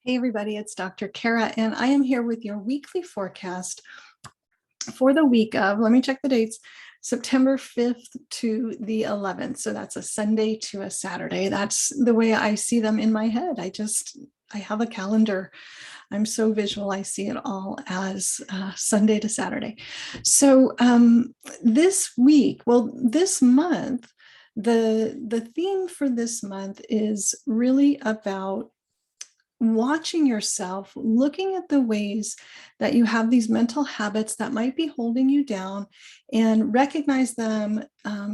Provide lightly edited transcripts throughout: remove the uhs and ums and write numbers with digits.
Hey everybody, it's Dr. Cara, and I am here with your weekly forecast for the week of, let me check the dates, September 5th to the 11th. So that's a Sunday to a Saturday. That's the way I see them in my head. I have a calendar. I'm so visual. I see it all as Sunday to Saturday. So this month, the theme for this month is really about watching yourself, looking at the ways that you have these mental habits that might be holding you down, and recognize them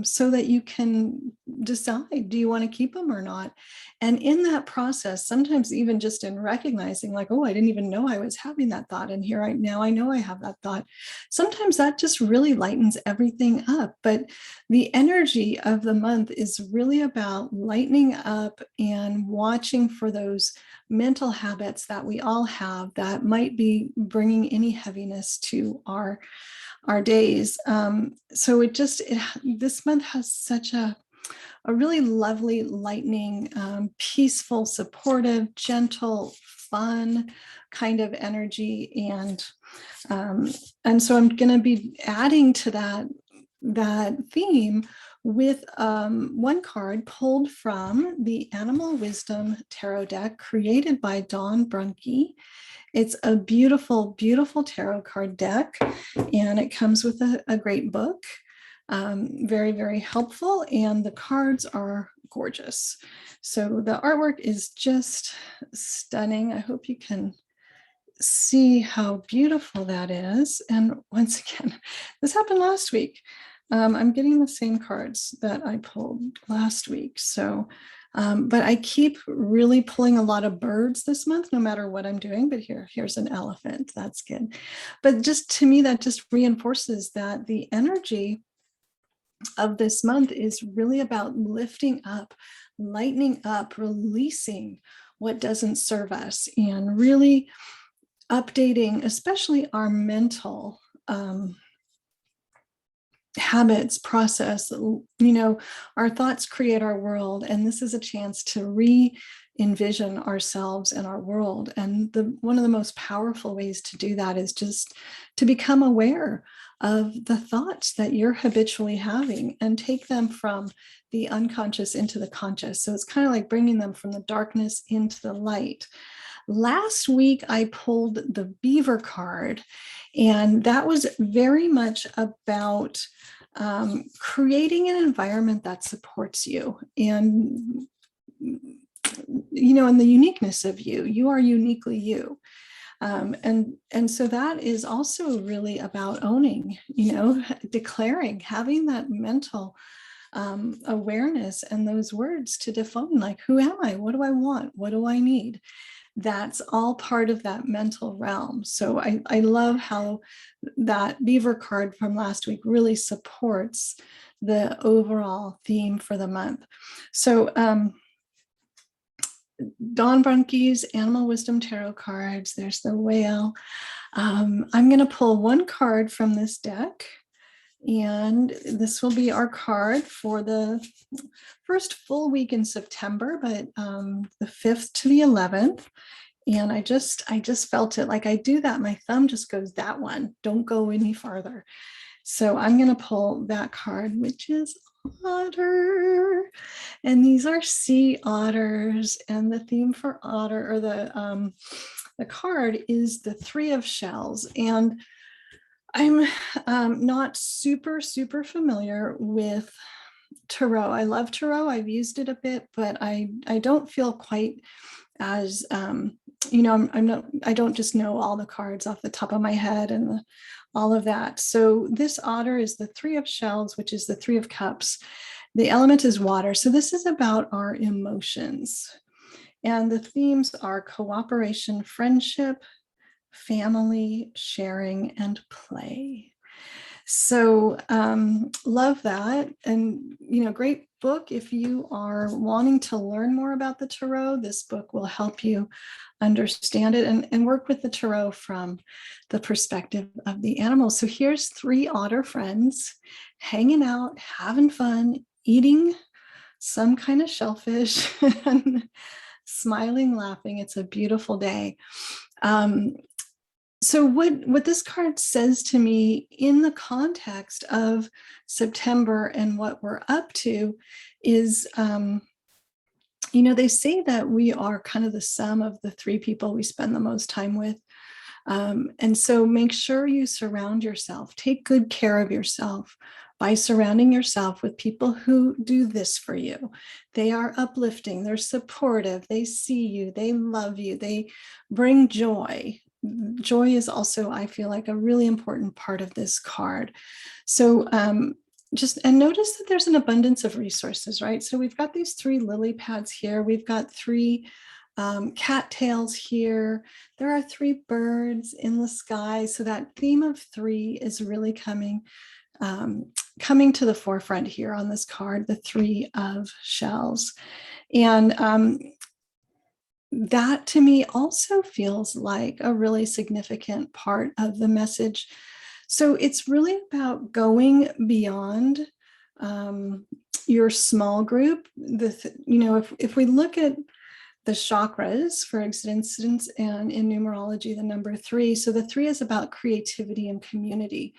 so that you can decide, do you want to keep them or not? And in that process, sometimes even just in recognizing like, oh, I didn't even know I was having that thought. And here now I know I have that thought. Sometimes that just really lightens everything up. But the energy of the month is really about lightening up and watching for those mental habits that we all have that might be bringing any heaviness to our days. So this month has such a really lovely, lightning, peaceful, supportive, gentle, fun kind of energy, and so I'm going to be adding to that theme with one card pulled from the Animal Wisdom Tarot deck created by Dawn Brunke. It's a beautiful, beautiful tarot card deck, and it comes with a great book. Very, very helpful, and the cards are gorgeous. So the artwork is just stunning. I hope you can see how beautiful that is. And once again, this happened last week. I'm getting the same cards that I pulled last week. So, but I keep really pulling a lot of birds this month, no matter what I'm doing. But here's an elephant. That's good. But just to me, that just reinforces that the energy of this month is really about lifting up, lightening up, releasing what doesn't serve us, and really updating, especially our mental habits, process. Our thoughts create our world, and this is a chance to re-envision ourselves and our world. And one of the most powerful ways to do that is just to become aware of the thoughts that you're habitually having and take them from the unconscious into the conscious. So it's kind of like bringing them from the darkness into the light. Last week, I pulled the Beaver card, and that was very much about creating an environment that supports you, and and the uniqueness of you. You are uniquely you. And so that is also really about owning, declaring, having that mental awareness and those words to define, like, who am I? What do I want? What do I need? That's all part of that mental realm. So I love how that Beaver card from last week really supports the overall theme for the month. So Dawn Brunke's Animal Wisdom Tarot cards. There's the whale. I'm going to pull one card from this deck, and this will be our card for the first full week in September, but the 5th to the 11th. And I just felt it. Like I do that, my thumb just goes, that one, don't go any farther. So I'm going to pull that card, which is Otter. And these are sea otters. And the theme for Otter, or the card, is the 3 of shells. And I'm not super familiar with tarot. I love tarot. I've used it a bit, but I don't feel quite as I don't just know all the cards off the top of my head and all of that. So this otter is the 3 of shells, which is the 3 of cups. The element is water. So this is about our emotions. And the themes are cooperation, friendship, family, sharing, and play. So love that. And, great book. If you are wanting to learn more about the tarot, this book will help you understand it and work with the tarot from the perspective of the animals. So here's 3 otter friends hanging out, having fun, eating some kind of shellfish and smiling, laughing. It's a beautiful day. So what this card says to me in the context of September and what we're up to is, they say that we are kind of the sum of the three people we spend the most time with. And so make sure you surround yourself, take good care of yourself by surrounding yourself with people who do this for you. They are uplifting, they're supportive, they see you, they love you, they bring joy. Joy is also, I feel like, a really important part of this card. So and notice that there's an abundance of resources, right? So we've got these 3 lily pads here. We've got 3 cattails here. There are 3 birds in the sky. So that theme of 3 is really coming to the forefront here on this card, the 3 of shells. And that to me also feels like a really significant part of the message. So it's really about going beyond your small group. If we look at the chakras, for instance, and in numerology, the number 3. So the 3 is about creativity and community.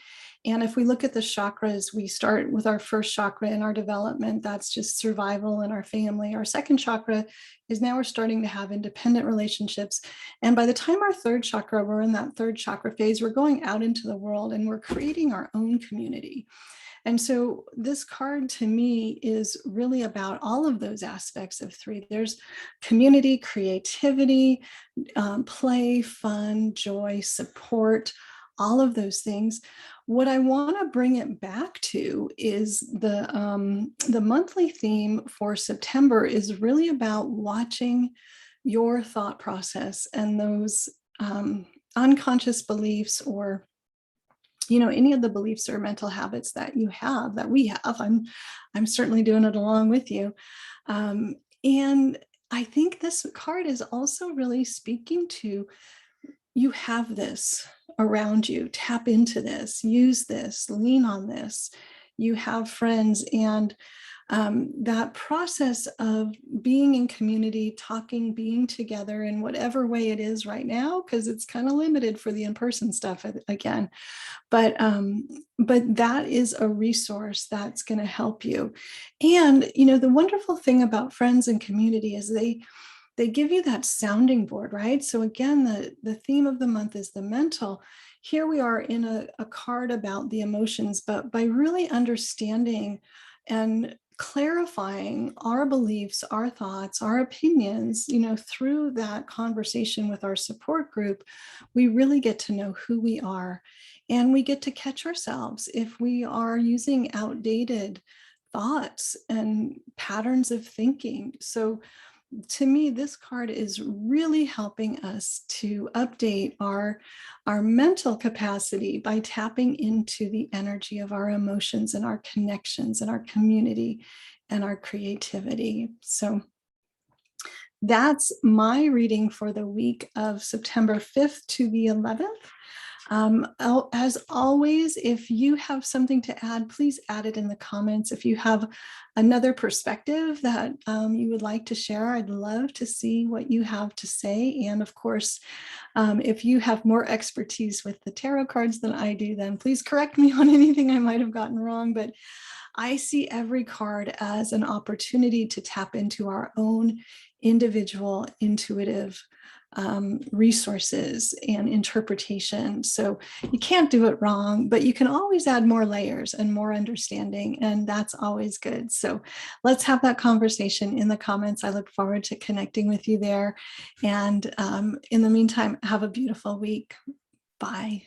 And if we look at the chakras, we start with our first chakra in our development. That's just survival in our family. Our second chakra is now we're starting to have independent relationships. And by the time our third chakra, we're in that third chakra phase, we're going out into the world and we're creating our own community. And so this card to me is really about all of those aspects of 3. There's community, creativity, play, fun, joy, support, all of those things. What I want to bring it back to is the monthly theme for September is really about watching your thought process and those unconscious beliefs, or any of the beliefs or mental habits that you have, that we have. I'm certainly doing it along with you. And I think this card is also really speaking to, you have this around you, tap into this, use this, lean on this. You have friends, and that process of being in community, talking, being together in whatever way it is right now, because it's kind of limited for the in-person stuff again. But that is a resource that's going to help you. And, the wonderful thing about friends and community is they give you that sounding board, right? So again, the theme of the month is the mental. Here we are in a card about the emotions, but by really understanding and clarifying our beliefs, our thoughts, our opinions, through that conversation with our support group, we really get to know who we are, and we get to catch ourselves if we are using outdated thoughts and patterns of thinking. So to me, this card is really helping us to update our mental capacity by tapping into the energy of our emotions and our connections and our community and our creativity. So that's my reading for the week of September 5th to the 11th. As always, if you have something to add, please add it in the comments. If you have another perspective that you would like to share, I'd love to see what you have to say. And of course, if you have more expertise with the tarot cards than I do, then please correct me on anything I might have gotten wrong. But I see every card as an opportunity to tap into our own individual intuitive resources and interpretation. So you can't do it wrong, but you can always add more layers and more understanding, and that's always good. So let's have that conversation in the comments. I look forward to connecting with you there. And in the meantime, have a beautiful week. Bye.